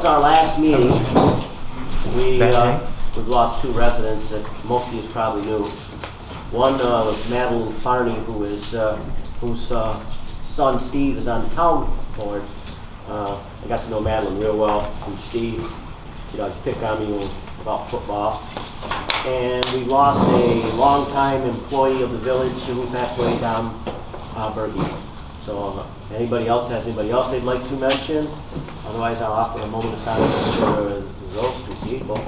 our last meeting, we've lost 2 residents that most of you probably knew. One was Madeline Farney, whose son Steve is on the town board. I got to know Madeline real well through Steve. She does pick on me about football. And we lost a longtime employee of the village who passed away down Bergie. So anybody else they'd like to mention? Otherwise, I'll offer a moment of silence for those 2 people.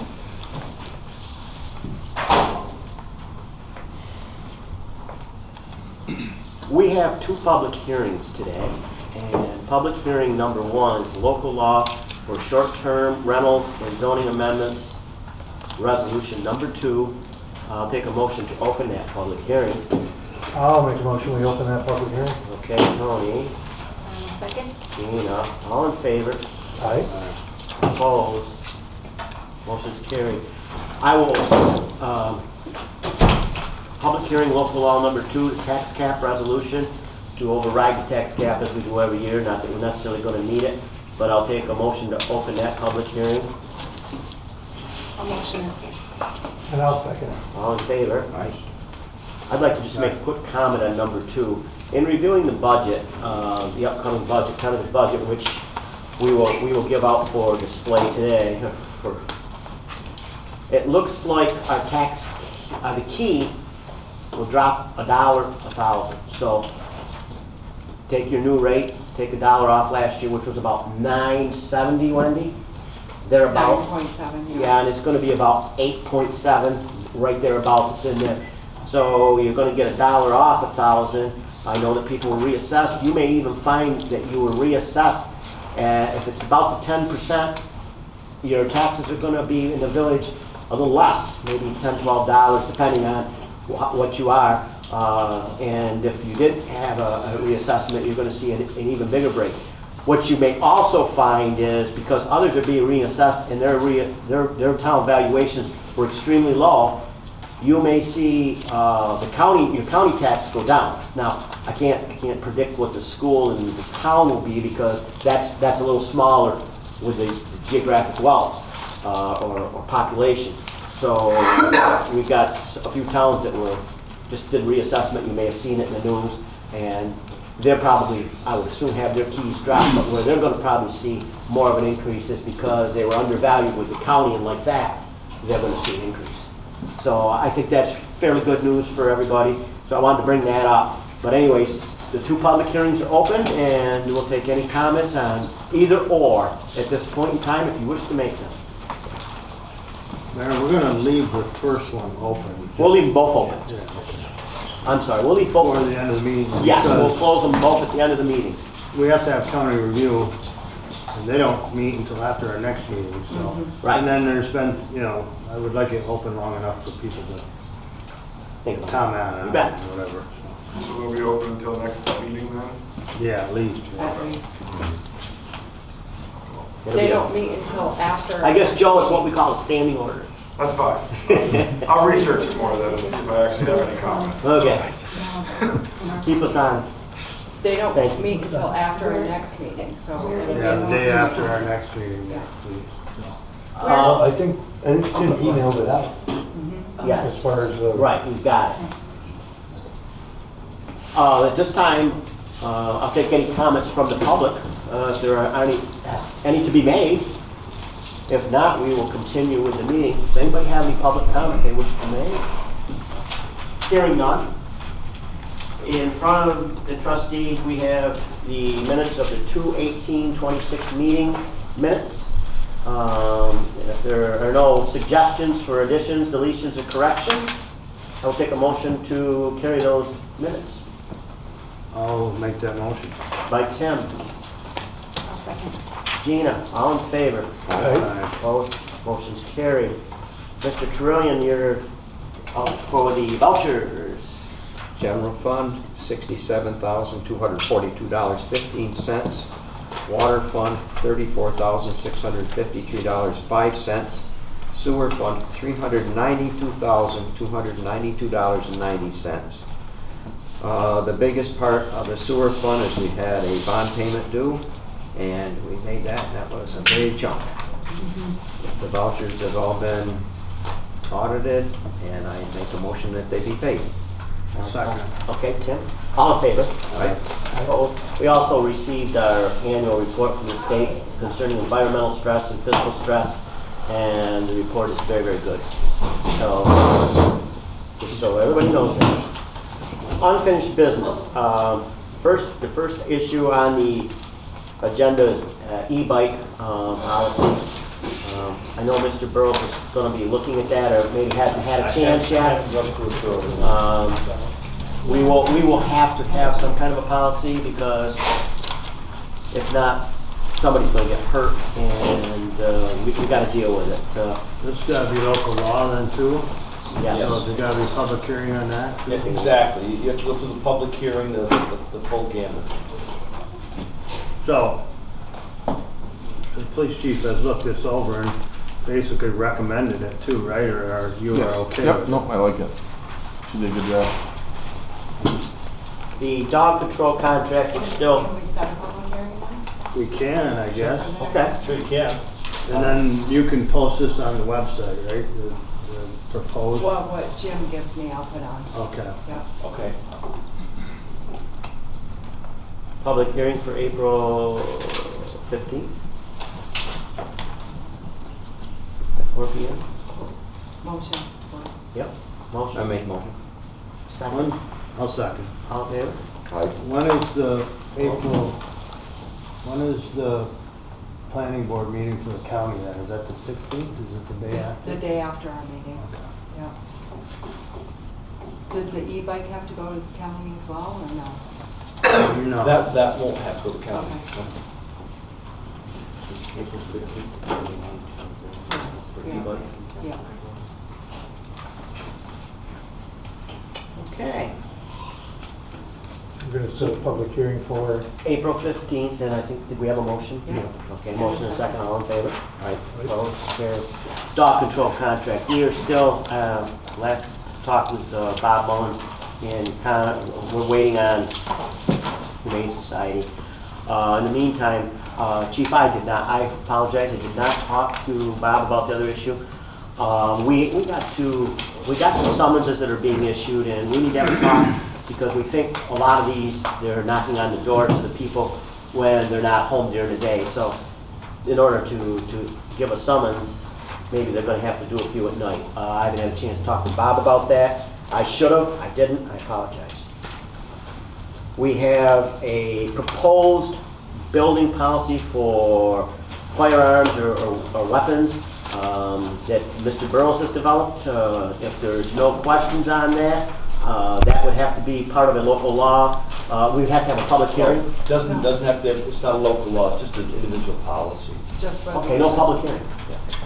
We have 2 public hearings today, and public hearing number 1 is local law for short-term rentals and zoning amendments, resolution number 2. I'll take a motion to open that public hearing. I'll make a motion, we open that public hearing. Okay, Tony. Second. Gina, all in favor? Aye. Opposed? Motion's carried. I will, public hearing local law number 2, the tax cap resolution, to override the tax cap as we do every year. Not that we're necessarily going to need it, but I'll take a motion to open that public hearing. I'll motion it. And I'll second it. All in favor? Aye. I'd like to just make a quick comment on number 2. In reviewing the budget, the upcoming budget, tentative budget, which we will give out for display today, it looks like our tax, the key will drop $1 a thousand. So take your new rate, take $1 off last year, which was about $9.70, Wendy. Thereabouts. 9.7. Yes. Yeah, and it's going to be about 8.7, right thereabouts. It's in there. So you're going to get $1 off a thousand. I know that people will reassess. You may even find that you will reassess if it's about the 10%. Your taxes are going to be in the village a little less, maybe $10, $12, depending on what you are. And if you didn't have a reassessment, you're going to see an even bigger break. What you may also find is because others are being reassessed and their town valuations were extremely low, you may see your county tax go down. Now, I can't predict what the school and the town will be because that's a little smaller with the geographic wealth or population. So we've got a few towns that just did reassessment. You may have seen it in the news, and they're probably, I would assume, have their keys dropped, but where they're going to probably see more of an increase is because they were undervalued with the county, and like that, they're going to see an increase. So I think that's fairly good news for everybody. So I wanted to bring that up. But anyways, the 2 public hearings are open, and we'll take any comments on either or at this point in time if you wish to make them. Mayor, we're going to leave the first one open. We'll leave them both open. Yeah. I'm sorry, we'll leave both Before open. the end of the meeting. Yes, we'll close them both at the end of the meeting. We have to have county review, and they don't meet until after our next meeting, so. Right. And then there's been, I would like it open long enough for people to Think about it. comment on You it bet. or whatever. So we'll be open until next meeting then? Yeah, at least. At least. It'll They be don't meet until after. I guess, Joe, it's what we call a standing order. That's fine. I'll research it more then and see if I actually have any comments. Okay, keep us honest. They don't Thank you. meet until after our next meeting, so. Yeah, the day after our next meeting, Yeah. please. I think Jim emailed it out Yes. as far as Right, we've got it. At this time, I'll take any comments from the public, if there are any to be made. If not, we will continue with the meeting. Does anybody have any public comment they wish to make? Hearing none. In front of the trustees, we have the minutes of the 2/18/26 meeting minutes. If there are no suggestions for additions, deletions, or corrections, I will take a motion to carry those minutes. I'll make that motion. By Tim. I'll second. Gina, all in favor? Aye. Opposed? Motion's carried. Mr. Trillion, you're up for the vouchers. General fund, $67,242.15. Water fund, $34,653.05. Sewer fund, $392,292.90. The biggest part of the sewer fund is we had a bond payment due, and we made that, and that was a big chunk. The vouchers have all been audited, and I make a motion that they be paid. Second. Okay, Tim? All in favor? Aye. Opposed? We also received our annual report from the state concerning environmental stress and physical stress, and the report is very, very good. So, just so everybody knows that. Unfinished business. The first issue on the agenda is e-bike policy. I know Mr. Burrows is going to be looking at that, or maybe hasn't had a chance yet. We will have to have some kind of a policy, because if not, somebody's going to get hurt, and we got to deal with it. This gotta be local law then too? Yes. So there gotta be a public hearing on that? Yeah, exactly. You have to go through the public hearing, the full gamut. So, the police chief has looked this over and basically recommended it too, right? Or are you Yes. okay Yep, with it? no, I like it. She did a good job. The dog control contract is still, Can we set a public hearing then? We can, I guess. okay. Sure you can. And then you can post this on the website, right? The proposed? Well, what Jim gives me, I'll put on. Okay. Yeah. Okay. Public hearing for April 15th at 4 p.m. Motion. Yep. Motion. I make motion. Second. I'll second. All in favor? When is the when is the planning board meeting for the county then? Is that the 16th? Is it the day This, after? the day after our meeting. Okay. Yeah. Does the e-bike have to go to the county as well, or no? No. That won't have to go to county. Okay. April 15th. Yes, For yeah. e-bike. Yeah. Okay. We're gonna set a public hearing for, April 15th, and I think, did we have a motion? Yeah. Okay, motion and second, all in favor? Aye. Opposed? Carried. Dog control contract, we are still, last talk with Bob Mullins, and we're waiting on Humane Society. In the meantime, Chief, I apologize, I did not talk to Bob about the other issue. We got some summonses that are being issued, and we need to have a talk, because we think a lot of these, they're knocking on the door to the people when they're not home during the day. So in order to give a summons, maybe they're going to have to do a few at night. I haven't had a chance to talk to Bob about that. I should have, I didn't, I apologize. We have a proposed building policy for firearms or weapons that Mr. Burrows has developed. If there's no questions on that, that would have to be part of a local law. We'd have to have a public hearing. Doesn't have to, it's not a local law, it's just an individual policy. Just Okay, no public hearing.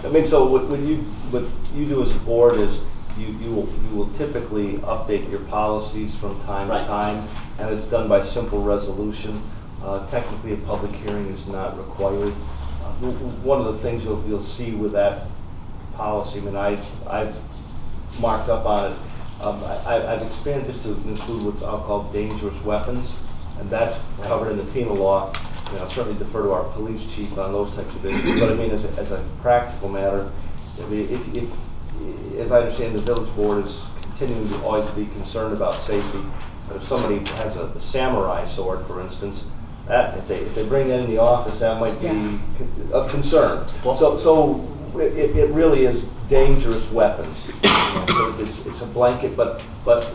I mean, so what you do as a board is you will typically update your policies from time to Right. time, and it's done by simple resolution. Technically, a public hearing is not required. One of the things you'll see with that policy, I mean, I've marked up on it. I've expanded just to include what I'll call dangerous weapons, and that's covered in the penal law. You know, certainly defer to our police chief on those types of issues. But I mean, as a practical matter, I mean, if as I understand, the village board is continuing to always be concerned about safety. But if somebody has a samurai sword, for instance, that if they bring that in the office, that might be of concern. So it really is dangerous weapons. You know, so it's a blanket, but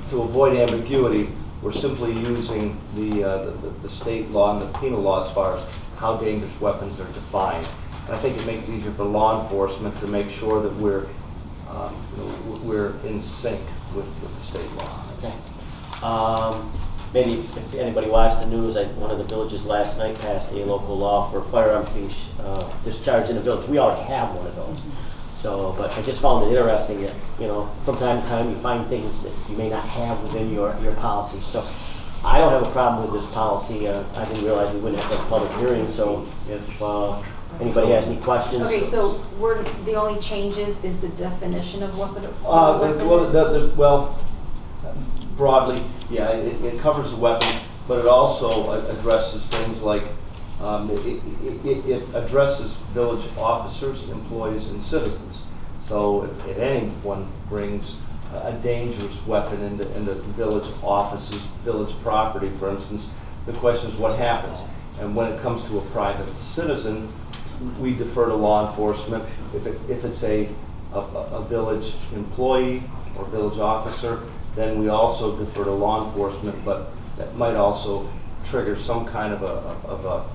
to avoid ambiguity, we're simply using the state law and the penal law as far as how dangerous weapons are defined. And I think it makes it easier for law enforcement to make sure that we're in sync with the state law. Okay. Maybe if anybody watched the news, one of the villages last night passed a local law for firearms being discharged in the village. We already have one of those. So, but I just found it interesting that, you know, from time to time you find things that you may not have within your policy. So I don't have a problem with this policy. I didn't realize we wouldn't have a public hearing, so if anybody has any questions. Okay, so the only changes is the definition of weapon. Well, broadly, yeah, it covers the weapon, but it also addresses things like It addresses village officers, employees, and citizens. So if anyone brings a dangerous weapon into village offices, village property, for instance, the question is what happens. And when it comes to a private citizen, we defer to law enforcement. If it's a village employee or village officer, then we also defer to law enforcement, but that might also trigger some kind of a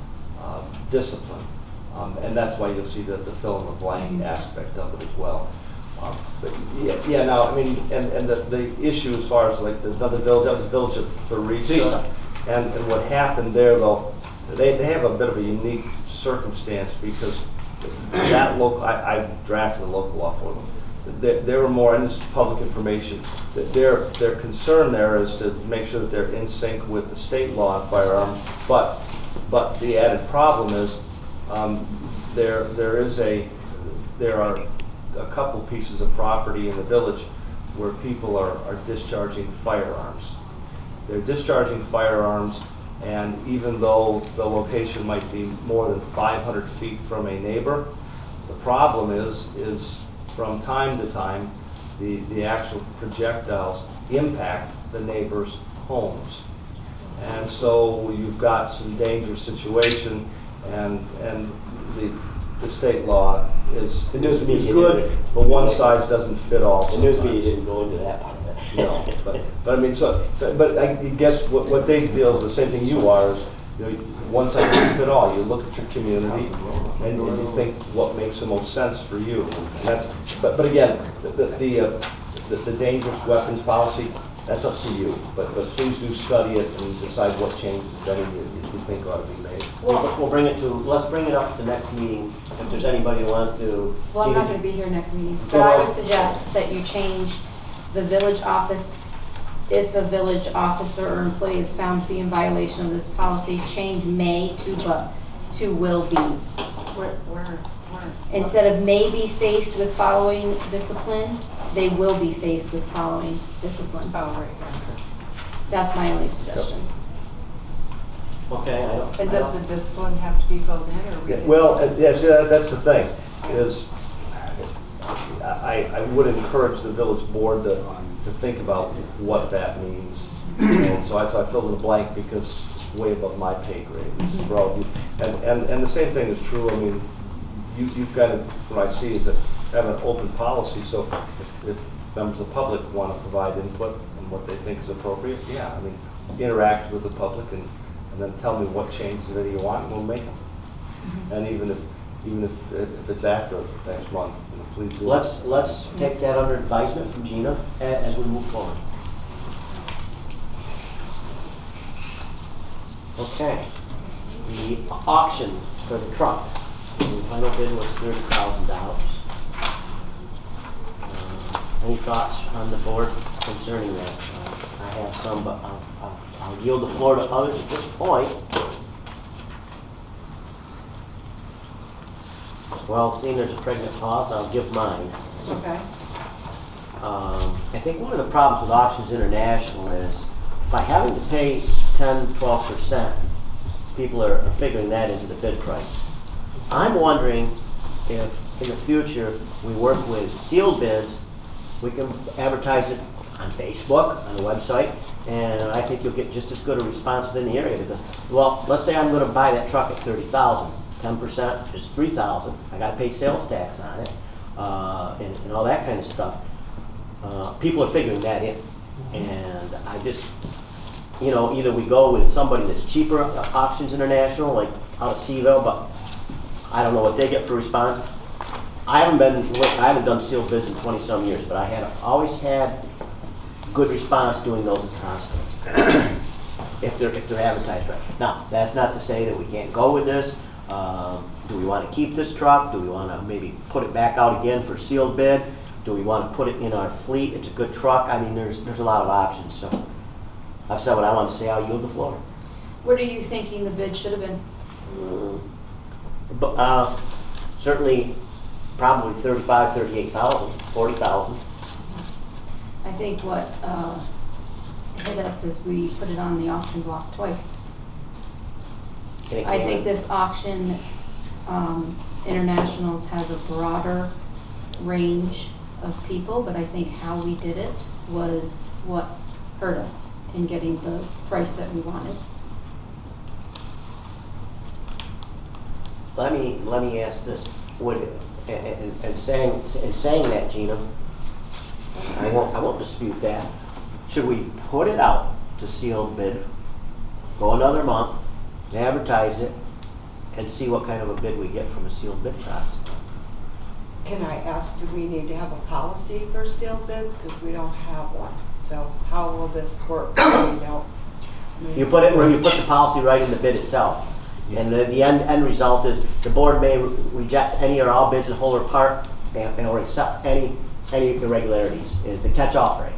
discipline. And that's why you'll see the fill in the blank aspect of it as well. But yeah, now, I mean, and the issue as far as like the village, that was the village of Theresa. And what happened there, though, they have a bit of a unique circumstance because that local, I drafted a local law for them. They were more, and this is public information, that their concern there is to make sure that they're in sync with the state law on firearms. But the added problem is there are a couple pieces of property in the village where people are discharging firearms. They're discharging firearms, and even though the location might be more than 500 feet from a neighbor, the problem is from time to time, the actual projectiles impact the neighbors' homes. And so you've got some dangerous situation, and the state law is The news media good, didn't. but one size doesn't fit all. The news sometimes. media didn't go into that part of it. No, but I mean, but I guess what they deal with, the same thing you are, is, you know, one size doesn't fit all. You look at your community and you think what makes the most sense for you. And that's, but again, the dangerous weapons policy, that's up to you. But please do study it and decide what changes, if any, you think ought to be made. We'll bring it to, let's bring it up at the next meeting, if there's anybody who wants to. Well, I'm not going to be here next meeting, but I would suggest that you change the village office, if a village officer or employee is found to be in violation of this policy, change may to will be. Where? Instead of may be faced with following discipline, they will be faced with following discipline. Oh, right here. That's my only suggestion. Okay, I don't. And does the discipline have to be filled in, or? Yeah, well, yes, that's the thing, is I would encourage the village board to think about what that means. You know, so I filled in the blank because it's way above my pay grade. This is for all of you. And the same thing is true. I mean, you've got to, what I see is that have an open policy, so if members of the public want to provide input on what they think is appropriate, yeah, I mean, interact with the public and then tell me what changes that you want, and we'll make them. And even if it's after next month, you know, please do. Let's take that under advisement from Gina as we move forward. Okay. The auction for the truck, the final bid was $30,000. Any thoughts on the board concerning that? I have some, but I'll yield the floor to others at this point. Well, seeing there's a pregnant pause, I'll give mine. Okay. I think one of the problems with Auctions International is by having to pay 10-12%, people are figuring that into the bid price. I'm wondering if in the future we work with sealed bids, we can advertise it on Facebook, on the website, and I think you'll get just as good a response within the area because, well, let's say I'm going to buy that truck at $30,000. 10% is $3,000. I got to pay sales tax on it, and all that kind of stuff. People are figuring that in, and I just, you know, either we go with somebody that's cheaper, Auctions International, like out of Seaville, but I don't know what they get for response. I haven't done sealed bids in 20-some years, but I always had good response doing those at the hospital if they're advertised right. Now, that's not to say that we can't go with this. Do we want to keep this truck? Do we want to maybe put it back out again for sealed bid? Do we want to put it in our fleet? It's a good truck. I mean, there's a lot of options. So I've said what I want to say. I'll yield the floor. What are you thinking the bid should have been? But certainly, probably 35, 38,000, 40,000. I think what hit us is we put it on the auction block twice. And it I came think in- this auction, Internationals has a broader range of people, but I think how we did it was what hurt us in getting the price that we wanted. Let me ask this, and saying that, Gina, I won't dispute that. Should we put it out to sealed bid, go another month, advertise it, and see what kind of a bid we get from a sealed bid process? Can I ask, do we need to have a policy for sealed bids? Because we don't have one. So how will this work? We don't. You put the policy right in the bid itself. And the end result is the board may reject any or all bids in whole or part or accept any irregularities, is the catch-all phrase.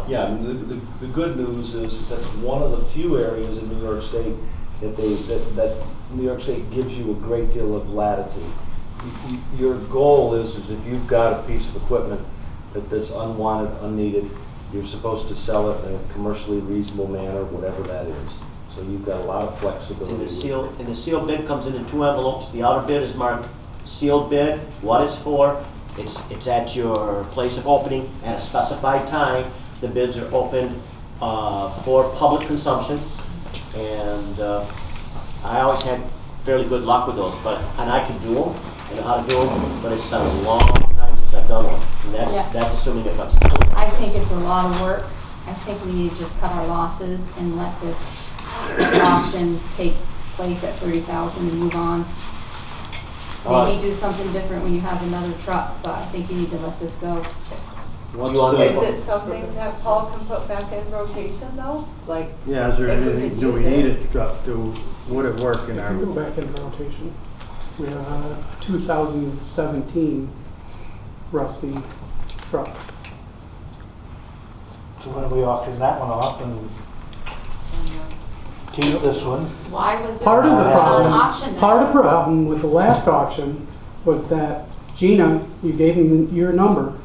Yeah, I mean, the good news is that's one of the few areas in New York State that New York State gives you a great deal of latitude. Your goal is if you've got a piece of equipment that's unwanted, unneeded, you're supposed to sell it in a commercially reasonable manner, whatever that is. So you've got a lot of flexibility. And the sealed bid comes in 2 envelopes. The outer bid is marked sealed bid, what it's for. It's at your place of opening at a specified time. The bids are open for public consumption, and I always had fairly good luck with those. And I can do them, I know how to do them, but it's been a long time since I've done one. And that's assuming if I'm still. I think it's a lot of work. I think we need to just cut our losses and let this auction take place at 30,000 and move on. Maybe do something different when you have another truck, but I think you need to let this go. Is it something that Paul can put back in rotation though? Like, Yeah, is there if we anything, could do we use need it? it truck to, would it work in It our? can go back into rotation. We have a 2017 rusty truck. So why don't we auction that one off and keep this one? Why was this Part of the not problem, on auction then? part of the problem with the last auction was that Gina, you gave me your number.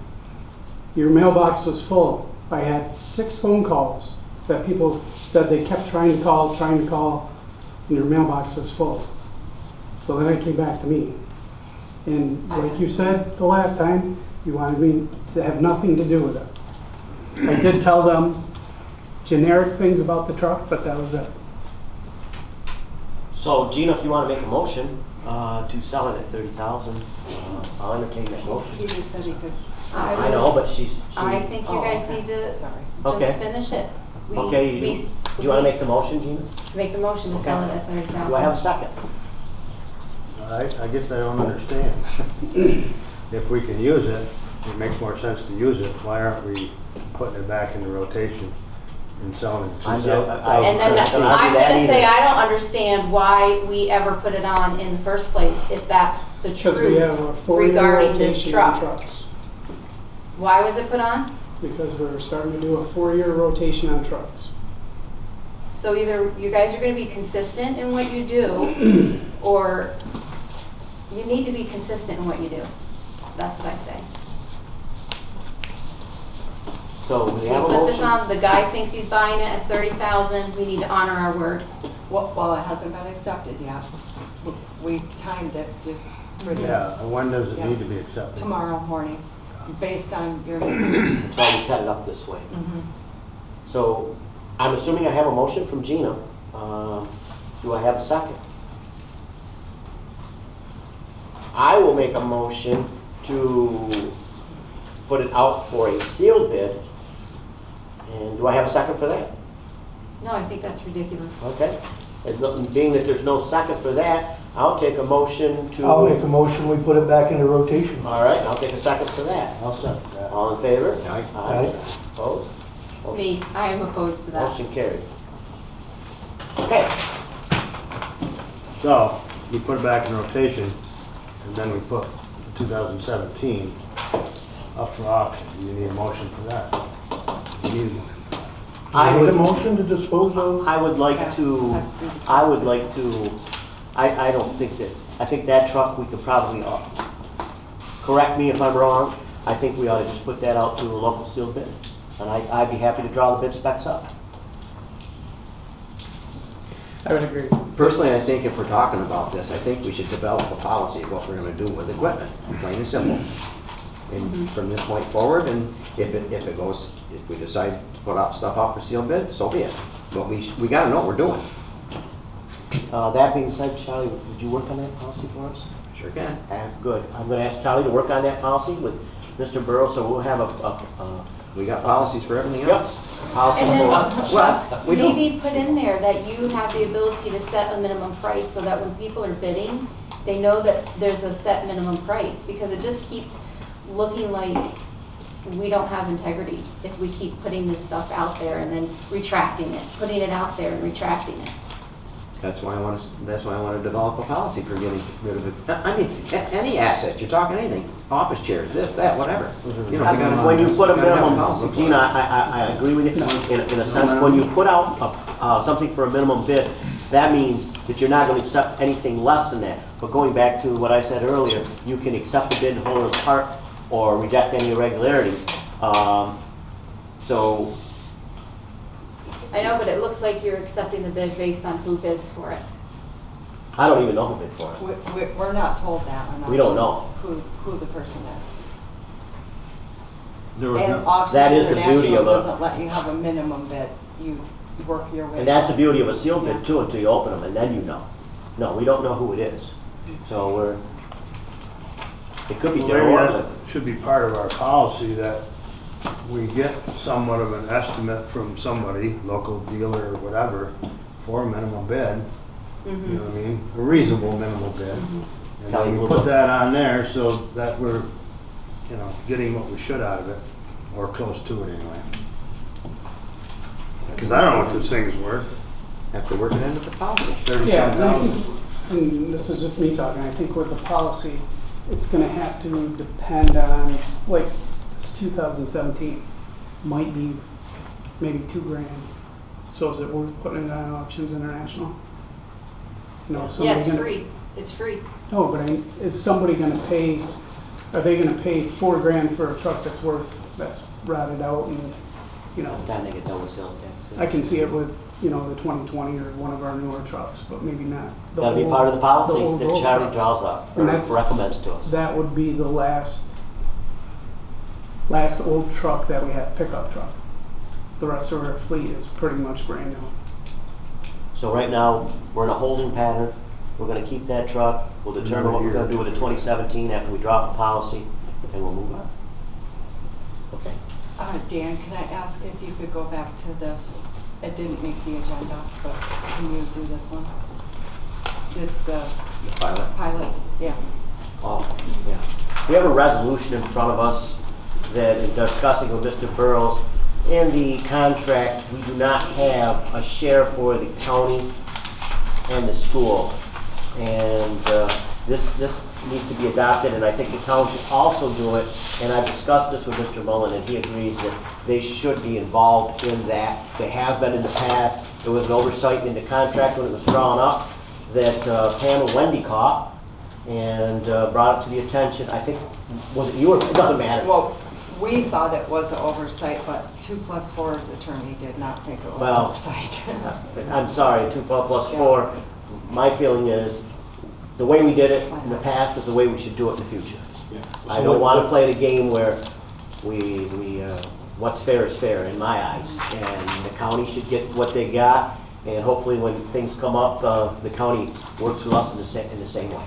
Your mailbox was full. I had 6 phone calls that people said they kept trying to call, and your mailbox was full. So then it came back to me. And like you said the last time, you wanted me to have nothing to do with it. I did tell them generic things about the truck, but that was it. So Gina, if you want to make a motion to sell it at 30,000, I'll entertain that motion. He just said he could. I know, but I think you guys need to Sorry. just Okay. finish it. Okay, do you want to make the motion, Gina? Make the motion to sell it Okay. at 30,000. Do I have a second? I guess I don't understand. If we can use it, it makes more sense to use it. Why aren't we putting it back into rotation and selling it to I'm sell? And then Don't argue I'm that gonna say, either. I don't understand why we ever put it on in the first place, if that's the Because we have a truth 4-year regarding this rotation on truck. trucks. Why was it put on? Because we're starting to do a 4-year rotation on trucks. So either you guys are gonna be consistent in what you do, or you need to be consistent in what you do. That's what I say. So we We have a put this motion. on, the guy thinks he's buying it at 30,000, we need to honor our word. Well, it hasn't been accepted yet. We timed it just for Yeah, this and when does it Yeah. need to be accepted? tomorrow morning, based on your meeting. That's why we set it up this way. Mhm. So I'm assuming I have a motion from Gina. Do I have a second? I will make a motion to put it out for a sealed bid. And do I have a second for that? No, I think that's ridiculous. Okay. Being that there's no second for that, I'll take a motion to. I'll make a motion, we put it back into rotation. All right, I'll take a second for that. I'll second that. All in favor? Aye. Aye. Opposed? Me, I am opposed to that. Motion carried. Okay. So, we put it back in rotation, and then we put 2017 up for auction. You need a motion for that. You need a motion. I Need a would, motion to dispose of? I would like Yeah, to, has to be the I would transfer. like to, I don't think that, I think that truck, we could probably, correct me if I'm wrong, I think we ought to just put that out to a local sealed bid. And I'd be happy to draw the bid specs up. I would agree. Personally, I think if we're talking about this, I think we should develop a policy of what we're gonna do with equipment, plain and simple. And from this point forward, and if we decide to put out stuff out for sealed bid, so be it. But we gotta know what we're doing. That being said, Charlie, would you work on that policy for us? Sure can. Good. I'm gonna ask Charlie to work on that policy with Mr. Burrow, so we'll have We got policies for everything Yep. else. Policy And then, for, Chuck, we do. maybe put in there that you have the ability to set a minimum price so that when people are bidding, they know that there's a set minimum price, because it just keeps looking like we don't have integrity if we keep putting this stuff out there and then retracting it, putting it out there and retracting it. That's why I want to develop a policy for getting rid of it. I mean, any asset, you're talking anything, office chairs, this, that, whatever. You know, we gotta- when you put a we gotta have minimum, policy for it. Gina, I agree with you in a sense. When you put out something for a minimum bid, that means that you're not going to accept anything less than that. But going back to what I said earlier, you can accept the bid and hold it apart or reject any irregularities. So, I know, but it looks like you're accepting the bid based on who bids for it. I don't even know who bid for it. We're not told that on We don't auctions, who the person is. There was And no- Auctions That is the beauty International of a- doesn't let you have a minimum bid. You work your way. And that's the up. beauty of a sealed bid too, until you open them, and then you know. No, we don't know who it is. So it could be Well, Darryl maybe or that should be part of our policy, that we get somewhat of an estimate from somebody, local dealer or whatever, for a minimum bid. You know what I mean? A reasonable minimum bid. And Kelly, then we we'll put look- that on there so that we're, getting what we should out of it, or close to it anyway. Because I don't know what this thing's worth. Have to work it into the policy. Yeah, and I 37,000. think, and this is just me talking, I think with the policy, it's gonna have to depend on, like, it's 2017, might be maybe $2,000. So is it worth putting it on Auctions International? No, Yeah, somebody it's gonna- free. It's free. No, but is somebody gonna pay, are they gonna pay $4,000 for a truck that's rotted out and, by the time they get done with sales tax. I can see it with, the 2020 or one of our newer trucks, but maybe not. the That'll be old- part of the policy old that road Charlie trucks. draws up, or And that's- recommends to us. That would be the last old truck that we have, pickup truck. The rest of our fleet is pretty much brand new. So right now, we're in a holding pattern. We're gonna keep that truck. We'll determine what we're gonna do with the 2017 after we drop the policy, and we'll move on. Okay. Dan, can I ask if you could go back to this? It didn't make the agenda, but can you do this one? It's the pilot, yeah. Oh, yeah. We have a resolution in front of us that is discussing with Mr. Burrows. In the contract, we do not have a share for the county and the school. And this needs to be adopted, and I think the town should also do it. And I've discussed this with Mr. Mullen, and he agrees that they should be involved in that. They have been in the past. There was an oversight in the contract when it was drawn up that Pam and Wendy caught and brought it to the attention. I think, was it you or, it doesn't matter. Well, we thought it was an oversight, but 2+4's attorney did not think it was an Well, oversight. I'm sorry, 2 plus 4. My feeling is, the way we did it in the past is the way we should do it in the future. I don't want to play the game where we what's fair is fair in my eyes. And the county should get what they got, and hopefully when things come up, the county works with us in the same way.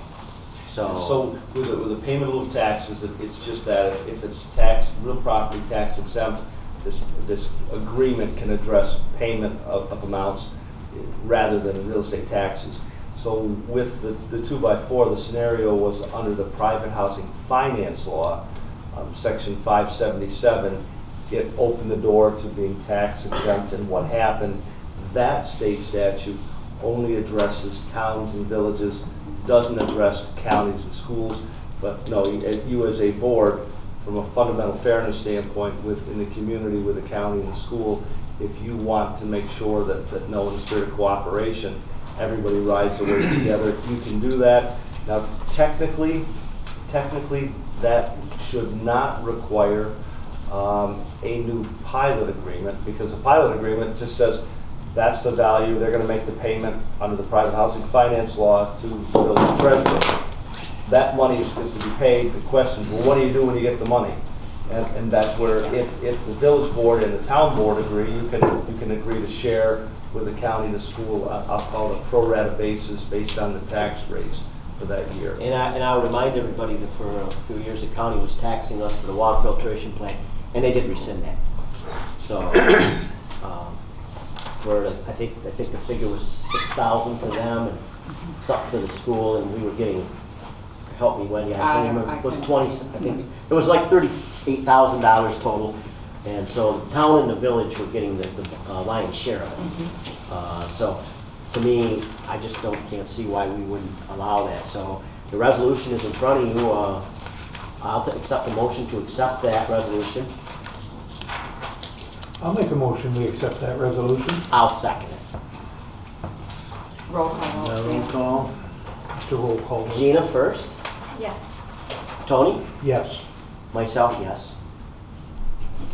So with the payment of taxes, it's just that if it's tax, real property tax exempt, this agreement can address payment of amounts rather than real estate taxes. So with the 2x4, the scenario was under the private housing finance law, section 577. It opened the door to being tax exempt, and what happened, that state statute only addresses towns and villages, doesn't address counties and schools. But no, you as a board, from a fundamental fairness standpoint in the community with the county and the school, if you want to make sure that no, in the spirit of cooperation, everybody rides the wave together, you can do that. Now, technically, that should not require a new pilot agreement, because a pilot agreement just says That's the value. They're gonna make the payment under the private housing finance law to the village treasurer. That money is to be paid. The question is, well, what do you do when you get the money? And that's where if the village board and the town board agree, you can agree to share with the county, the school, I'll call it a pro rata basis based on the tax rates for that year. And I would remind everybody that for a few years, the county was taxing us for the water filtration plant, and they did rescind that. So, I think the figure was 6,000 to them and something to the school, and we were getting, help me Wendy, I can't remember, it was 20, I think, it was like $38,000 total. And so the town and the village were getting the lion's share of it. So to me, I just can't see why we wouldn't allow that. So the resolution is in front of you. I'll accept the motion to accept that resolution. I'll make a motion, we accept that resolution. I'll second it. Roll call. Roll call. It's a roll call. vote. Gina first. Yes. Tony? Yes. Myself, yes.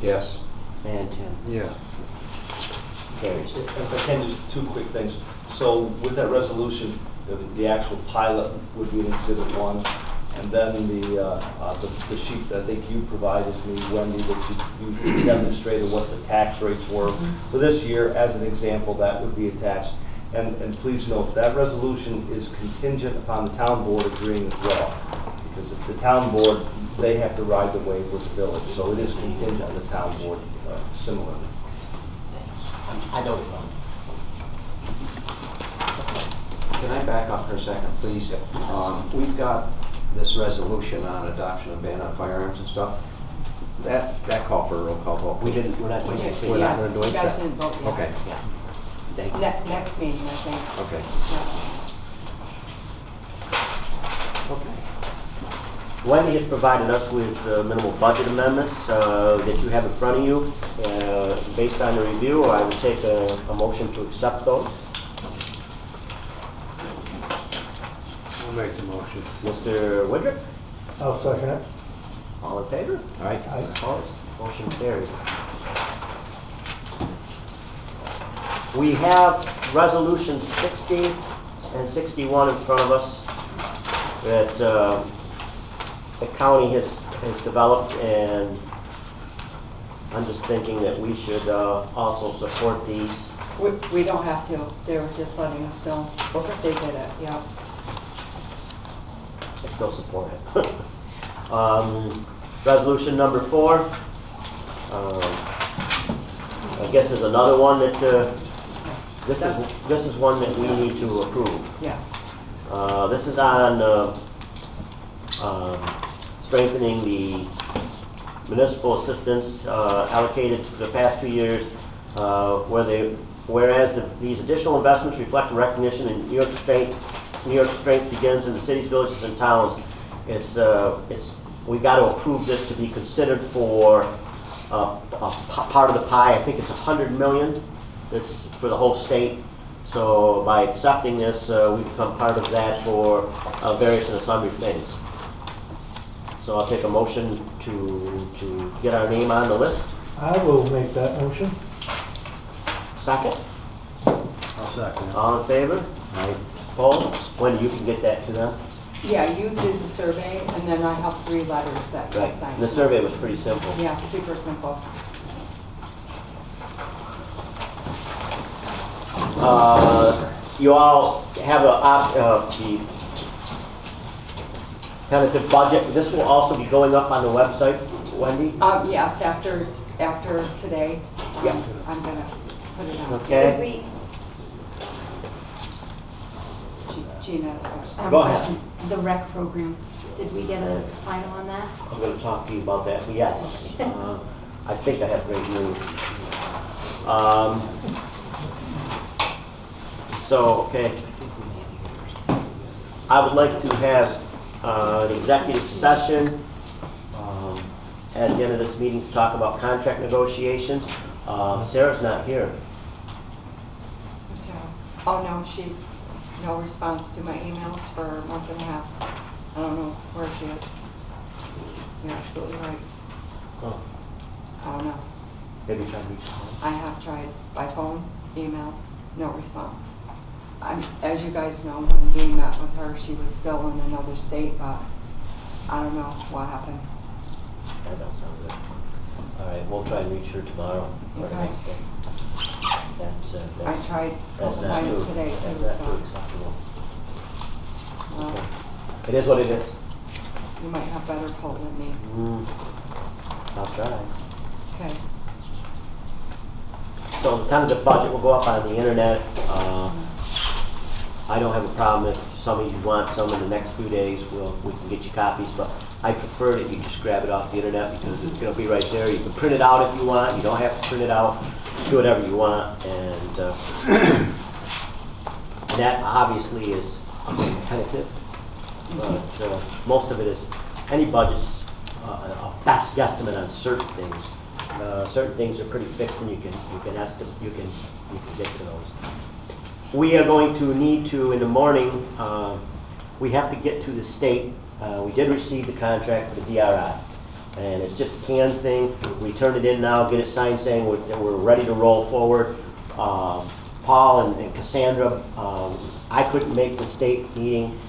Yes. And Tim. Yeah. Carries. If I can, just two quick things. So with that resolution, the actual pilot would be in Exhibit 1, and then the sheet that I think you provided me, Wendy, that you demonstrated what the tax rates were for this year. As an example, that would be attached. And please note, that resolution is contingent upon the town board agreeing as well. Because if the town board, they have to ride the wave with the village. So it is contingent on the town board similarly. I know you're wrong. Can I back up for a second, please? We've got this resolution on adoption of ban on firearms and stuff. That called for a roll call vote. We're not doing it. We're not gonna do it? You guys didn't vote yet. Okay, Yeah. Thank you. Next meeting, I think. okay. Yeah. Okay. Wendy has provided us with minimal budget amendments that you have in front of you. Based on the review, I would take a motion to accept those. I'll make the motion. Mr. Woodrick, I'll second it. all in favor? All right. Aye. Opposed? Motion carried. We have resolutions 60 and 61 in front of us that the county has developed, and I'm just thinking that we should also support these. We don't have to. They were just letting us know. They did it, yeah. I still support it. Resolution number 4. I guess is another one that this is one that we need to approve. Yeah. This is on strengthening the municipal assistance allocated for the past 2 years, whereas these additional investments reflect a recognition in New York strength begins in the cities, villages, and towns. We got to approve this to be considered for a part of the pie. I think it's $100 million. That's for the whole state. So by accepting this, we become part of that for various and sundry things. So I'll take a motion to get our name on the list. I will make that motion. Second? I'll second it. All in favor? Aye. Opposed? Wendy, you can get that to them. Yeah, you did the survey, and then I have 3 letters that you Right. signed. The survey was pretty simple. Yeah, super simple. You all have the tentative budget. This will also be going up on the website, Wendy? Yes, after today, Yeah. I'm gonna put it on. Okay. Gina has a question. Go ahead. The rec program, did we get a final on that? I'm going to talk to you about that. Yes. I think I have great news. Okay. I would like to have an executive session at the end of this meeting to talk about contract negotiations. Sarah's not here. So, oh no, no response to my emails for a month and a half. I don't know where she is. You're absolutely right. Oh, I don't know. maybe try to reach out. I have tried by phone. email, no response. As you guys know, when we met with her, she was still in another state, but I don't know what happened. That don't sound good. All right, we'll try and reach her tomorrow or the Okay. next day. That's, I tried a that's couple not times too- today too, That's not too so, acceptable. well, It is what it is. you might have better pull than me. I'll try. Okay. So the tentative budget will go up on the internet. I don't have a problem if some of you want some in the next few days, we can get you copies, but I prefer that you just grab it off the internet because it's gonna be right there. You can print it out if you want, you don't have to print it out, do whatever you want, and that obviously is tentative, but most of it is, any budget's a best guesstimate on certain things. Certain things are pretty fixed and you can estimate, you can get to those. We are going to need to, in the morning, we have to get to the state. We did receive the contract for the DRI, and it's just a canned thing. We turn it in now, get it signed saying we're ready to roll forward. Paul and Cassandra, I couldn't make the state meeting.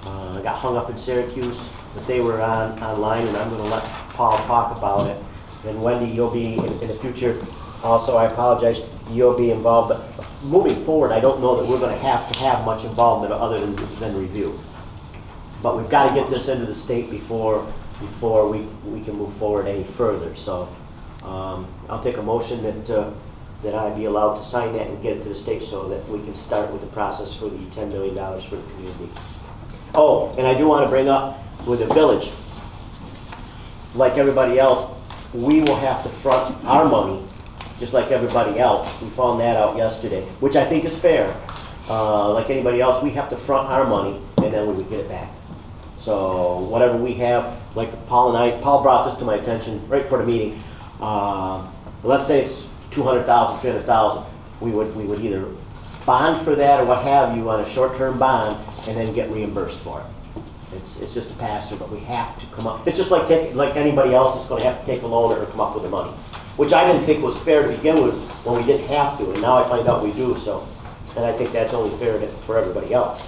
I got hung up in Syracuse, but they were online, and I'm going to let Paul talk about it. And Wendy, you'll be in the future. Also, I apologize, you'll be involved, but moving forward, I don't know that we're going to have much involvement other than review. But we've got to get this into the state before we can move forward any further. So I'll take a motion that I be allowed to sign that and get it to the state so that we can start with the process for the $10 million for the community. Oh, and I do want to bring up with the village, like everybody else, we will have to front our money just like everybody else. We found that out yesterday, which I think is fair. Like anybody else, we have to front our money and then we would get it back. So whatever we have, like Paul brought this to my attention right before the meeting. Let's say it's $200,000, $300,000. We would either bond for that or what have you on a short-term bond and then get reimbursed for it. It's just a pass-through, but we have to come up. It's just like anybody else is going to have to take a loan or come up with the money, which I didn't think was fair to begin with when we didn't have to, and now I find out we do. So, and I think that's only fair for everybody else.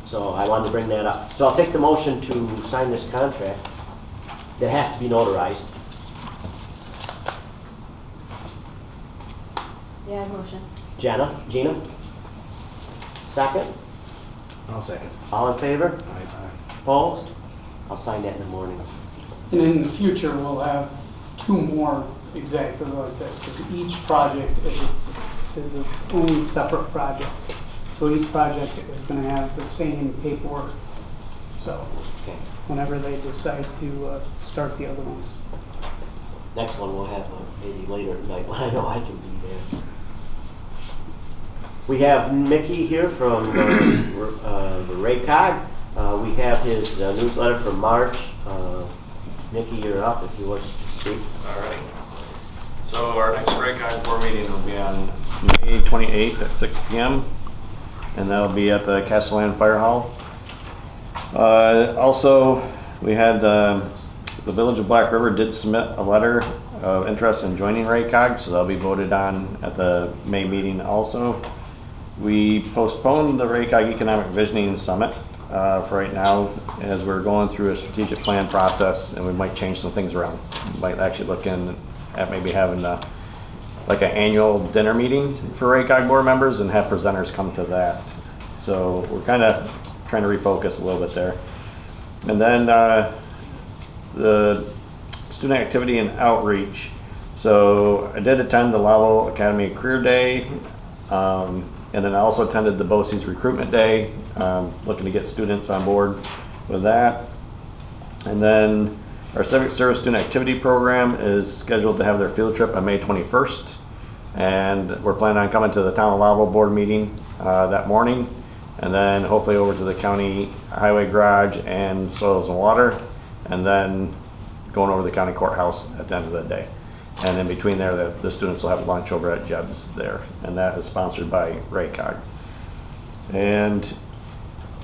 So I wanted to bring that up. So I'll take the motion to sign this contract that has to be notarized. Yeah, motion. Gina? Second? I'll second. All in favor? Opposed? I'll sign that in the morning. And in the future, we'll have two more exactly like this, because each project is its own separate project. So each project is going to have the same paperwork. So Okay. whenever they decide to start the other ones. Next one we'll have maybe later at night when I know I can be there. We have Mickey here from the RACOG. We have his newsletter for March. Mickey, you're up if you wish to speak. All right. So our next RACOG board meeting will be on May 28th at 6 p.m. and that'll be at the Castellan Fire Hall. Also, we had the Village of Black River did submit a letter of interest in joining RACOG, so that'll be voted on at the May meeting also. We postponed the RACOG Economic Visioning Summit for right now as we're going through a strategic plan process, and we might change some things around. We might actually look in at maybe having like an annual dinner meeting for RACOG board members and have presenters come to that. So we're kind of trying to refocus a little bit there. And then the student activity and outreach. So I did attend the Lowville Academy Career Day, and then I also attended the BOCES Recruitment Day, looking to get students on board with that. And then our Civic Service Student Activity Program is scheduled to have their field trip on May 21st. And we're planning on coming to the Town of Lowville board meeting that morning, and then hopefully over to the county highway garage and soils and water, and then going over to the county courthouse at the end of the day. And in between there, the students will have lunch over at Jeb's there, and that is sponsored by RACOG. And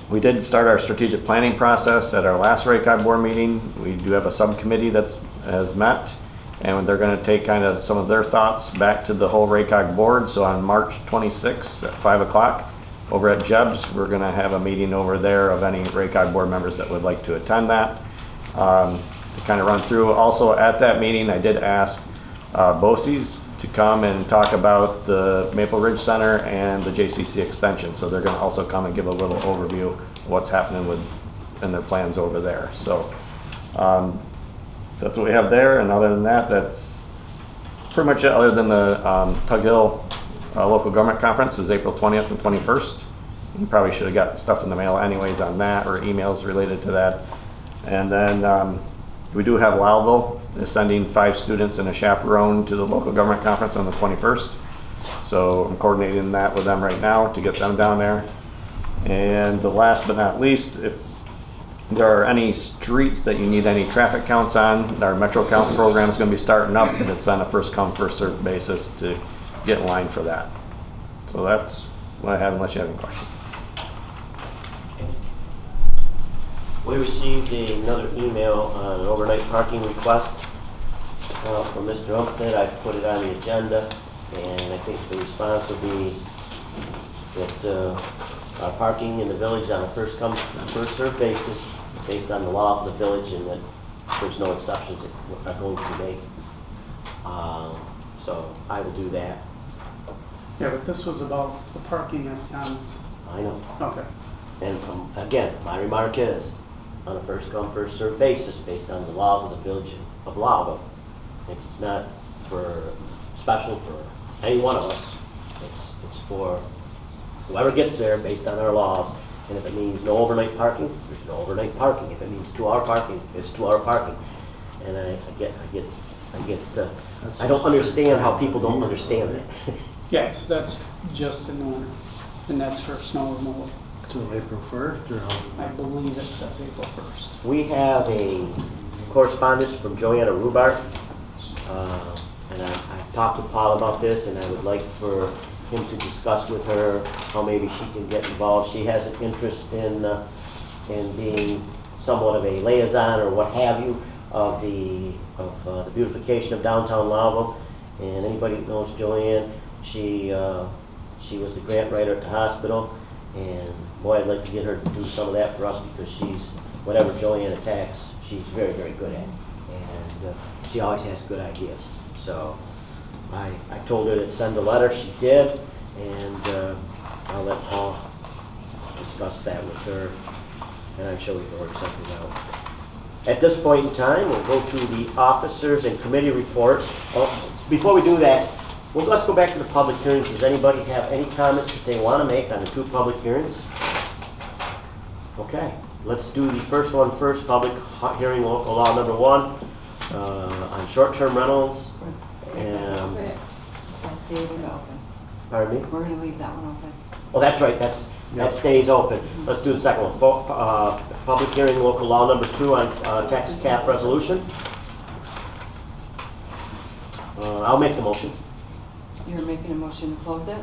we did start our strategic planning process at our last RACOG board meeting. We do have a subcommittee that has met, and they're gonna take kind of some of their thoughts back to the whole RACOG board. So on March 26th at 5 o'clock over at Jeb's, we're gonna have a meeting over there of any RACOG board members that would like to attend that. To kind of run through. Also at that meeting, I did ask BOCES to come and talk about the Maple Ridge Center and the JCC extension. So they're gonna also come and give a little overview of what's happening and their plans over there. So so that's what we have there, and other than that, that's pretty much it, other than the Tug Hill Local Government Conference is April 20th and 21st. You probably should have got stuff in the mail anyways on that, or emails related to that. And then we do have Lowville is sending 5 students and a chaperone to the Local Government Conference on the 21st. So I'm coordinating that with them right now to get them down there. And the last but not least, if there are any streets that you need any traffic counts on, our Metro Count program is going to be starting up, and it's on a first come, first served basis to get in line for that. So that's what I have, unless you have any questions. We received another email on an overnight parking request from Mr. Umstead. I've put it on the agenda, and I think the response will be that parking in the village on a first come, first served basis, based on the laws of the village, and that there's no exceptions that are going to be made. So I will do that. Yeah, but this was about the parking on, I know. okay. And again, my remark is, on a first come, first served basis, based on the laws of the village of Lowville. It's not special for any one of us. It's for whoever gets there based on our laws. And if it means no overnight parking, there's no overnight parking. If it means 2-hour parking, it's 2-hour parking. And I don't understand how people don't understand that. Yes, that's just in order, and that's for snow removal. Till April 1st, or how? I believe it says April 1st. We have a correspondence from Joanna Rubart, and I've talked to Paul about this, and I would like for him to discuss with her how maybe she can get involved. She has an interest in being somewhat of a liaison or what have you of the beautification of downtown Lowville. And anybody that knows Joanne, she was the grant writer at the hospital. And boy, I'd like to get her to do some of that for us, because she's, whatever Joanne attacks, she's very, very good at. And she always has good ideas. So I told her to send a letter. She did. And I'll let Paul discuss that with her. And I'm sure we can work something out. At this point in time, we'll go to the officers and committee reports. Before we do that, well, let's go back to the public hearings. Does anybody have any comments that they want to make on the 2 public hearings? Okay, let's do the first one first. Public hearing, local law number 1 on short-term rentals. And Let's leave it open. pardon me? We're going to leave that one open. Oh, that's right. That stays open. Let's do the second one. Public hearing, local law number 2 on tax cap resolution. I'll make the motion. You're making a motion to close it?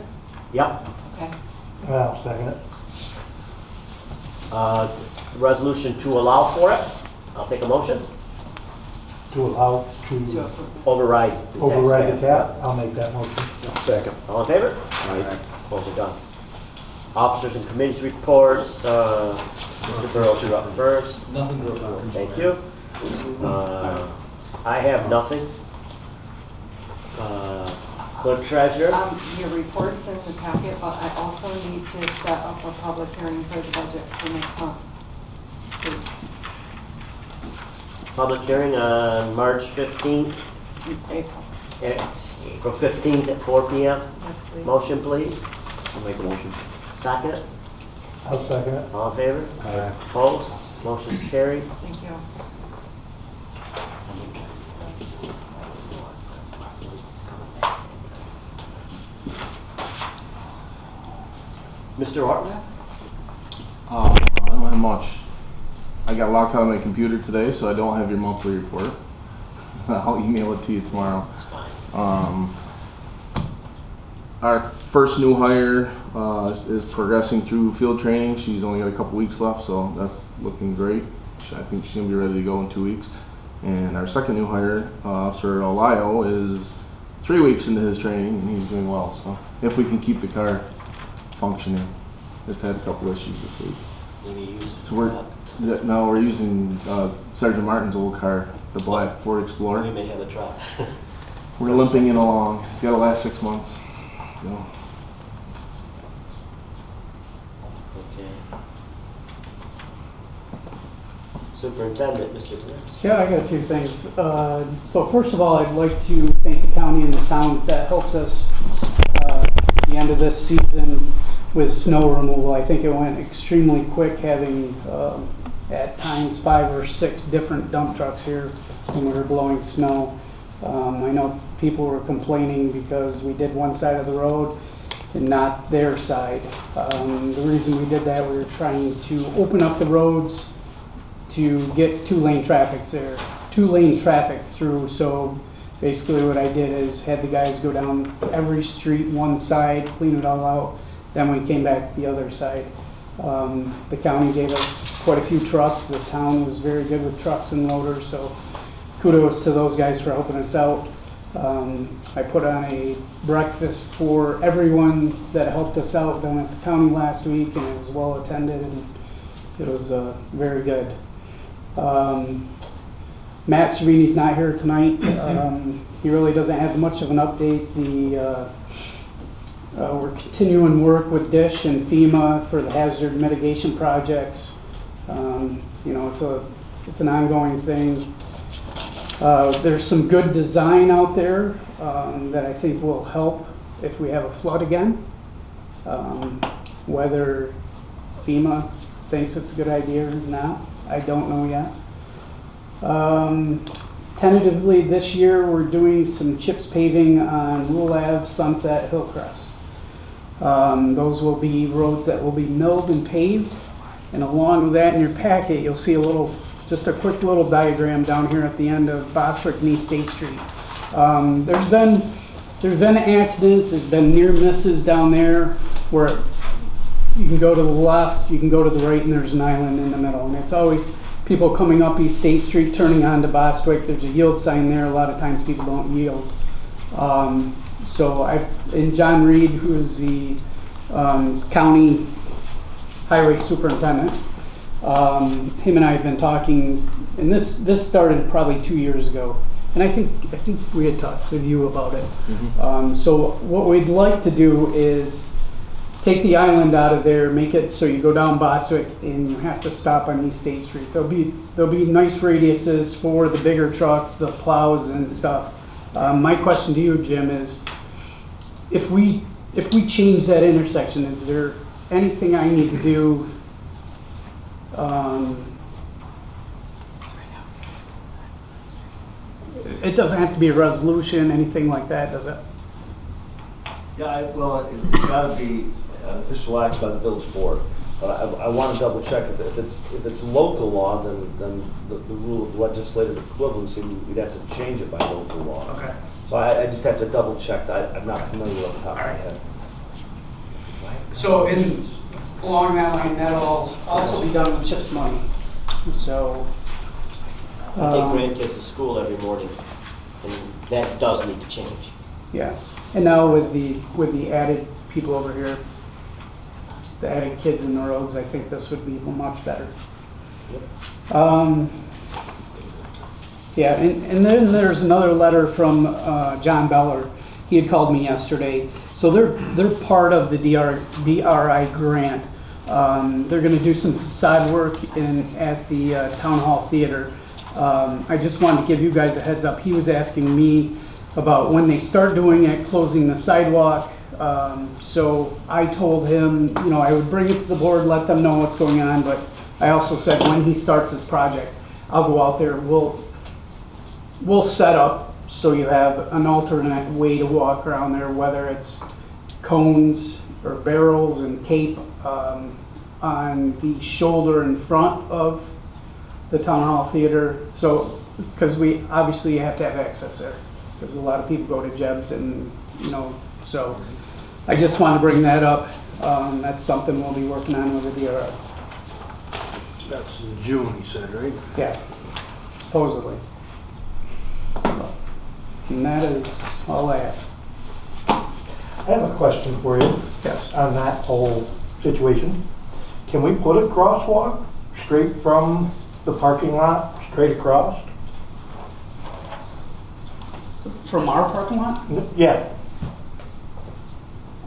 Yep. Okay. I'll second it. Resolution to allow for it. I'll take a motion. To allow To to approve. Override the tax override the cap, I'll make that motion. Second. All in favor? Aye. Motion done. Officers and committees reports. Mr. Burrows, you're up first. Nothing goes on. Thank you. I have nothing. Clerk treasurer? Your report's in the packet, but I also need to set up a public hearing for the budget for next month, please. Public hearing on March 15th, April. April 15th at 4 p.m. Yes, please. Motion, please. I'll make a motion. Second. I'll second it. All in favor? Aye. Opposed? Motion's carried. Thank you. Mr. Ortman? I don't have much. I got locked out of my computer today, so I don't have your monthly report. I'll email it to you tomorrow. Our first new hire is progressing through field training. She's only got a couple weeks left, so that's looking great. I think she's gonna be ready to go in 2 weeks. And our second new hire, Officer Olio, is 3 weeks into his training and he's doing well. So if we can keep the car functioning, it's had a couple issues this week. So we're using Sergeant Martin's old car, the black Ford Explorer. We may have a truck. We're limping it along. It's got to last 6 months. You know. Okay. Superintendent, Mr. Grimes. Yeah, I got a few things. So first of all, I'd like to thank the county and the towns that helped us at the end of this season with snow removal. I think it went extremely quick, having at times 5 or 6 different dump trucks here when we were blowing snow. I know people were complaining because we did one side of the road and not their side. The reason we did that, we were trying to open up the roads to get 2-lane traffic there, 2-lane traffic through. So basically what I did is had the guys go down every street one side, clean it all out, then we came back the other side. The county gave us quite a few trucks. The town was very good with trucks and loaders, so kudos to those guys for helping us out. I put on a breakfast for everyone that helped us out down at the county last week, and it was well attended and it was very good. Matt Cervini's not here tonight. He really doesn't have much of an update. We're continuing work with DISH and FEMA for the hazard mitigation projects. You know, it's an ongoing thing. There's some good design out there that I think will help if we have a flood again. Whether FEMA thinks it's a good idea or not, I don't know yet. Tentatively this year we're doing some chips paving on Rule Ave, Sunset, Hillcrest. Those will be roads that will be milled and paved, and along with that in your packet you'll see just a quick little diagram down here at the end of Bostwick and East State Street. There's been accidents, there's been near misses down there where you can go to the left, you can go to the right, and there's an island in the middle. And it's always people coming up East State Street, turning onto Bostwick. There's a yield sign there. A lot of times people don't yield. And John Reed, who is the county highway superintendent, him and I have been talking, and this started probably 2 years ago. And I think we had talked with you about it. Mm-hmm. So what we'd like to do is take the island out of there, make it so you go down Bostwick and you have to stop on East State Street. There'll be nice radiuses for the bigger trucks, the plows and stuff. My question to you, Jim, is if we change that intersection, is there anything I need to do? It doesn't have to be a resolution, anything like that, does it? Yeah, it's gotta be an official act by the village board. I want to double check if it's local law, then the rule of legislative equivalency, we'd have to change it by local law. Okay. So I just have to double check. I'm not familiar off the top of my head. So along that line, that'll also be done with CHIPS money. So I take grandkids to school every morning, and that does need to change. yeah, and now with the added people over here, the added kids in the roads, I think this would be much better. Yeah, and then there's another letter from John Beller. He had called me yesterday. So they're part of the DRI grant. They're going to do some facade work at the Town Hall Theater. I just wanted to give you guys a heads up. He was asking me about when they start doing it, closing the sidewalk. So I told him, I would bring it to the board, let them know what's going on, but I also said when he starts this project, I'll go out there, we'll set up so you have an alternate way to walk around there, whether it's cones or barrels and tape on the shoulder in front of the Town Hall Theater. So, because we obviously have to have access there, because a lot of people go to Jeb's and, so I just want to bring that up. That's something we'll be working on with the DRI. That's in June, he said, right? Yeah, supposedly. And that is all I have. I have a question for you Yes. on that whole situation. Can we put a crosswalk straight from the parking lot, straight across? From our parking lot? Yeah,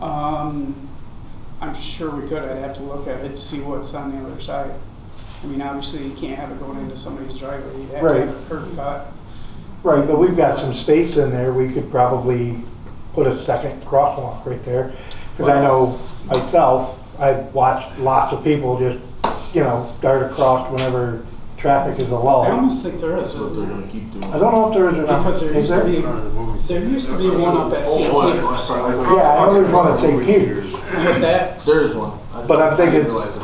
I'm sure we could. I'd have to look at it to see what's on the other side. I mean, obviously, you can't have it going into somebody's driveway. You'd have to Right. have a curb cut. right, but we've got some space in there. We could probably put a second crosswalk right there. Because I know myself, I've watched lots of people just, dart across whenever traffic is I low. almost think there is. That's what they're gonna keep doing. I don't know if there is or not. Because there Is used to there? be, In front of the movie there theater. used to be one up at St. Oh, Peter's. Yeah, I know there's one at St. Peter's. But that, There is one. But I'm thinking I didn't realize it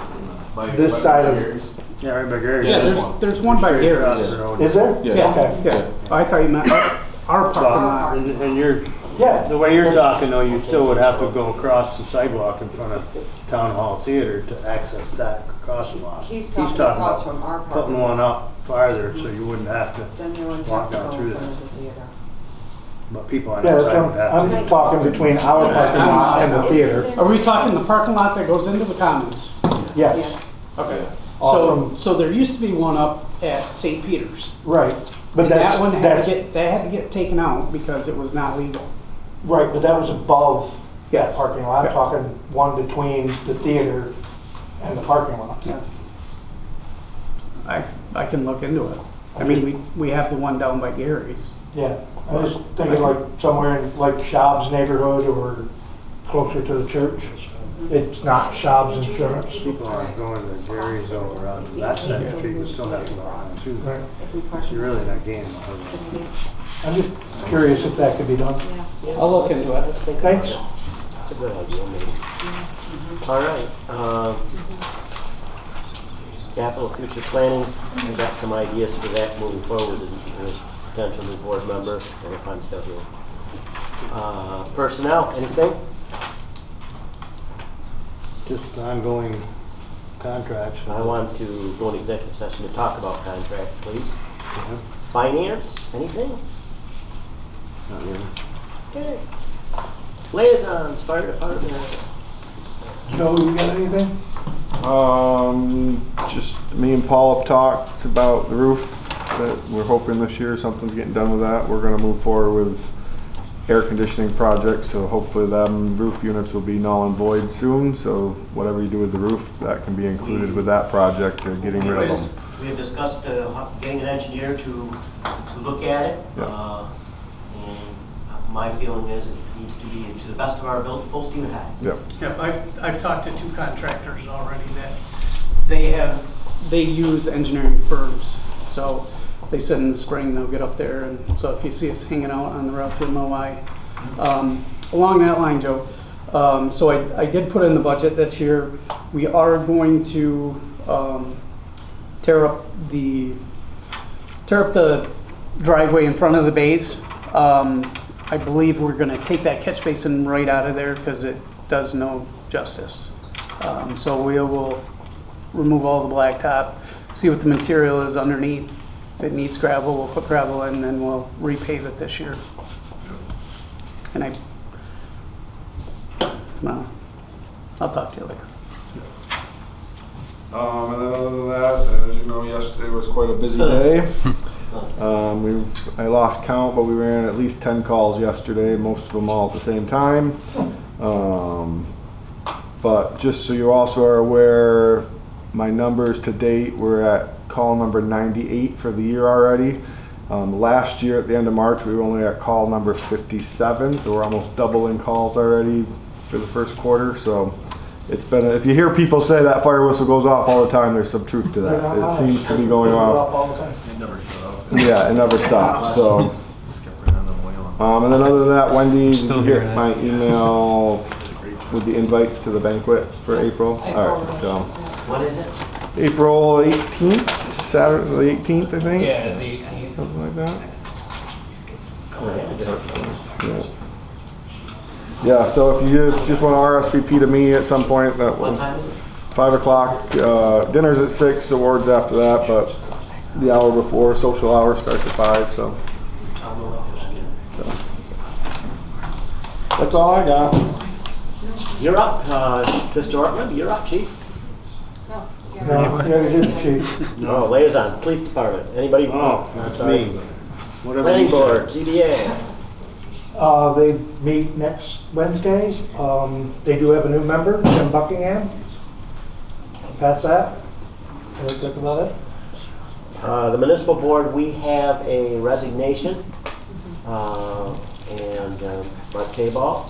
by- this by side of- Gary's. Yeah, right by Gary's. yeah, there's one by Across Gary's. the road. Is there? Yeah. Okay. Yeah, I thought you meant our parking lot. And you're, Yeah. the way you're talking though, you still would have to go across the sidewalk in front of Town Hall Theater to access that crosswalk. He's talking across from our parking Putting lot. one up farther so you wouldn't have to, Then they wouldn't walk have to down go through in front that. of the theater. but people on Yeah, that that's side would have to. I'm talking between our parking lot and the theater. Are we talking the parking lot that goes into the commons? Yes, Yes. Okay. Awesome. So there used to be one up at St. Peter's. right. But And that one that's, had to get taken out because it was not legal. right, but that was above that Yes. parking lot. I'm Okay. talking one between the theater and the parking lot. Yeah. I can look into it. I mean, we have the one down by Gary's. Yeah, I was thinking like somewhere in like Schaub's neighborhood or closer to the church. It's not Schaub's Insurance. People aren't going to Gary's over on that side of the street, but still have to go around too. Right. If we park. You're really not gaining a whole It's lot. gonna be- I'm just curious if that could be done. Yeah. I'll look into it. Thanks. It's a good idea, maybe. All right, capital future planning, I've got some ideas for that moving forward as potential new board member, and if I'm still here. Personnel, anything? Just ongoing contracts. I want to go into executive session to talk about contract, please. Finance, anything? Not really. Okay. Liaisons, fire department. Joe, you got anything? Just me and Paul have talked about the roof, that we're hoping this year something's getting done with that. We're gonna move forward with air conditioning projects, so hopefully them roof units will be null and void soon, so whatever you do with the roof, that can be included with that project, getting rid of them. We have discussed getting an engineer to look at it. Yeah. And my feeling is it needs to be, to the best of our ability, full steam ahead. Yep. Yeah, I've talked to 2 contractors already that they use engineering firms. So they said in the spring they'll get up there, and so if you see us hanging out on the roof, you'll know why. Along that line, Joe, so I did put in the budget this year. We are going to tear up the driveway in front of the bays. I believe we're gonna take that catch basin right out of there because it does no justice. So we will remove all the blacktop, see what the material is underneath. If it needs gravel, we'll put gravel in, and then we'll repave it this year. And I'll talk to you later. And then other than that, as you know, yesterday was quite a busy day. I lost count, but we ran at least 10 calls yesterday, most of them all at the same time. But just so you also are aware, my numbers to date, we're at call number 98 for the year already. Last year at the end of March, we were only at call number 57, so we're almost doubling calls already for the first quarter. So it's been, if you hear people say that fire whistle goes off all the time, there's some truth to that. It seems to be going off. All the time. Yeah, it never stops, so. And then other than that, Wendy, did you get my email with the invites to the banquet for April? All right, so. What is it? April 18th, Saturday, the 18th, I think? Yeah, the 18th. Something like that? Yeah. Yeah, so if you just want to RSVP to me at some point, that What will, time is it? 5 o'clock, dinner's at 6, awards after that, but the hour before, social hour starts at 5, so. I'll know what to do. So, That's all I got. You're up, Mr. Ortman, you're up, chief. No, you're No, right. yeah, you didn't, chief. No, liaison, police department, anybody? Oh, that's me. Whatever Planning you say. board, ZBA. They meet next Wednesdays. They do have a new member, Tim Buckingham. Past that, I think that's about it. The municipal board, we have a resignation, and Mark Tayball.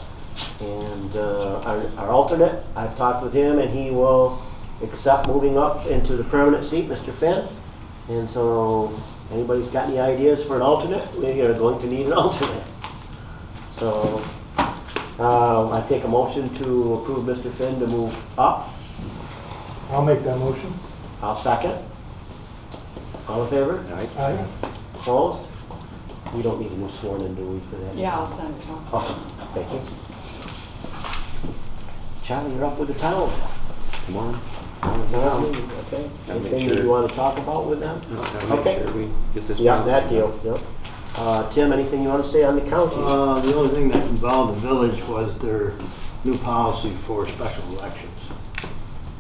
And our alternate, I've talked with him, and he will accept moving up into the permanent seat, Mr. Finn. And so, anybody's got any ideas for an alternate? We are going to need an alternate. So, I take a motion to approve Mr. Finn to move up. I'll make that motion. I'll second. All in favor? Aye. Opposed? We don't need a new sworn in, do we, for that? Yeah, I'll send it on. Okay, thank you. Charlie, you're up with the town. Come on. Okay. Gotta make Anything sure- you want to talk about with them? Gotta make Okay. sure we get this. Yeah, moving. that deal, yep. Tim, anything you want to say on the county? The only thing that involved the village was their new policy for special elections.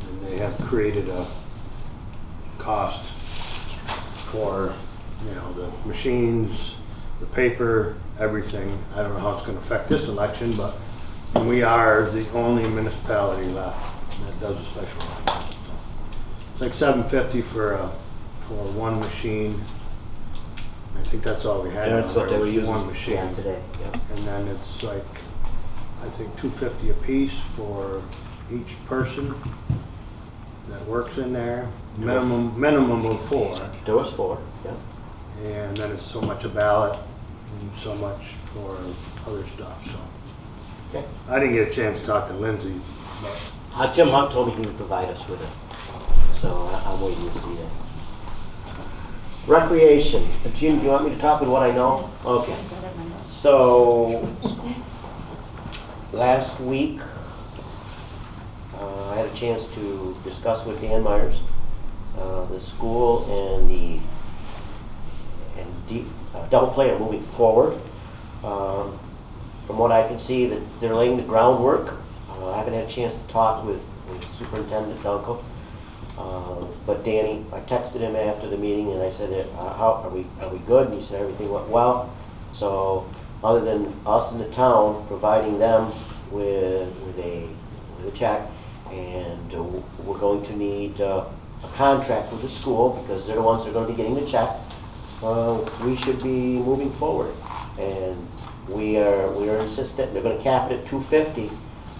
And they have created a cost for, you know, the machines, the paper, everything. I don't know how it's gonna affect this election, but we are the only municipality left that does a special election. So it's like $750 for one machine. I think that's all we had. That's what they were using. One machine. Yeah, today, yeah. And then it's like, I think $250 a piece for each person that works in there. Minimum of 4. There was 4, yeah. And then it's so much a ballot and so much for other stuff, so. Okay. I didn't get a chance to talk to Lindsay, but Tim Hunt told me he would provide us with it, so I'm waiting to see that. Recreation. Jim, do you want me to talk with what I know? Yes. Okay. Yes, I have my notes. So, last week, I had a chance to discuss with Dan Myers, the school and double play are moving forward. From what I can see, that they're laying the groundwork. I haven't had a chance to talk with Superintendent Dunkel. But Danny, I texted him after the meeting and I said, how are we good? And he said everything went well. So other than us in the town providing them with a check, and we're going to need a contract with the school because they're the ones that are going to be getting the check. We should be moving forward, and we are insistent. They're going to cap it at $250,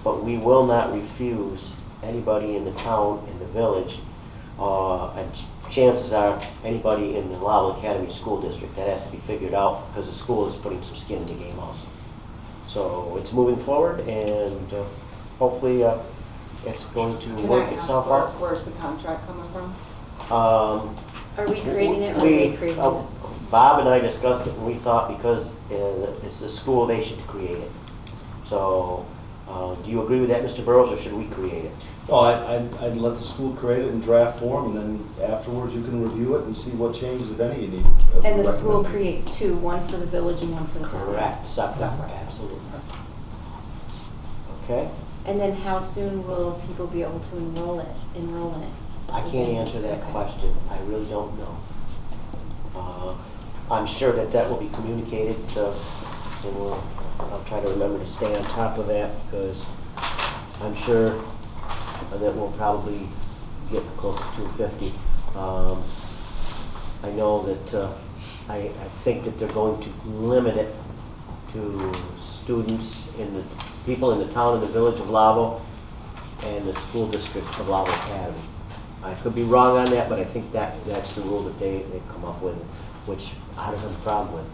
but we will not refuse anybody in the town, in the village, and chances are anybody in the Lowville Academy School District. That has to be figured out because the school is putting some skin in the game also. So it's moving forward, and hopefully it's going to Can I work ask itself out. where's the contract coming from? Are we creating it or are they creating it? Bob and I discussed it, and we thought because it's the school, they should create it. So, do you agree with that, Mr. Burrows, or should we create it? Well, I'd let the school create it in draft form, and then afterwards you can review it and see what changes, if any, you need. And the school creates 2, one for the village and one for the town? Correct, separate, Separate. absolutely. Okay, And then how soon will people be able to enroll in it? I can't answer that Okay. question, I really don't know. I'm sure that will be communicated, and I'll try to remember to stay on top of that, because I'm sure that we'll probably get close to $250. I know that, I think that they're going to limit it to students people in the town and the village of Lowville and the school district of Lowville Academy. I could be wrong on that, but I think that's the rule that they've come up with, which I don't have a problem with.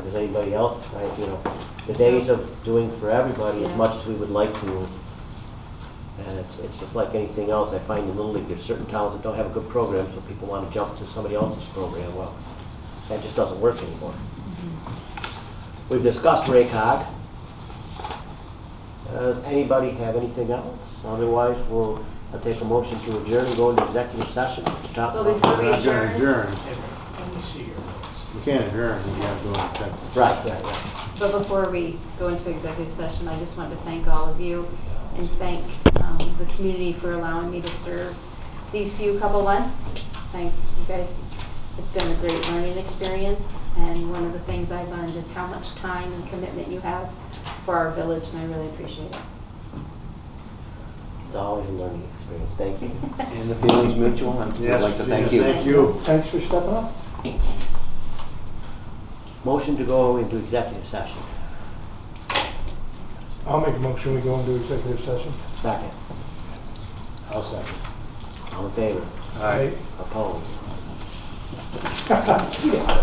Does anybody else? The days of doing for everybody as Yeah. much as we would like to, and it's just like anything else. I find in Little League, there's certain towns that don't have a good program, so people want to jump to somebody else's program. Well, that just doesn't work anymore. We've discussed RACOG. Does anybody have anything else? Otherwise, I'll take a motion to adjourn and go into executive session. Well, before we we're not gonna adjourn, adjourn. You can't adjourn, you have to go into Right. But before we go into executive session, I just wanted to thank all of you and thank the community for allowing me to serve these few couple months. Thanks, you guys. It's been a great learning experience, and one of the things I learned is how much time and commitment you have for our village, and I really appreciate it. It's always a learning experience. Thank you. And the feeling's mutual, and we'd Yes, like to thank yes, you. Thank you. Thanks for stepping up. Motion to go into executive session. I'll make a motion, we go into executive session. Second. I'll second. All in favor? Aye. Opposed?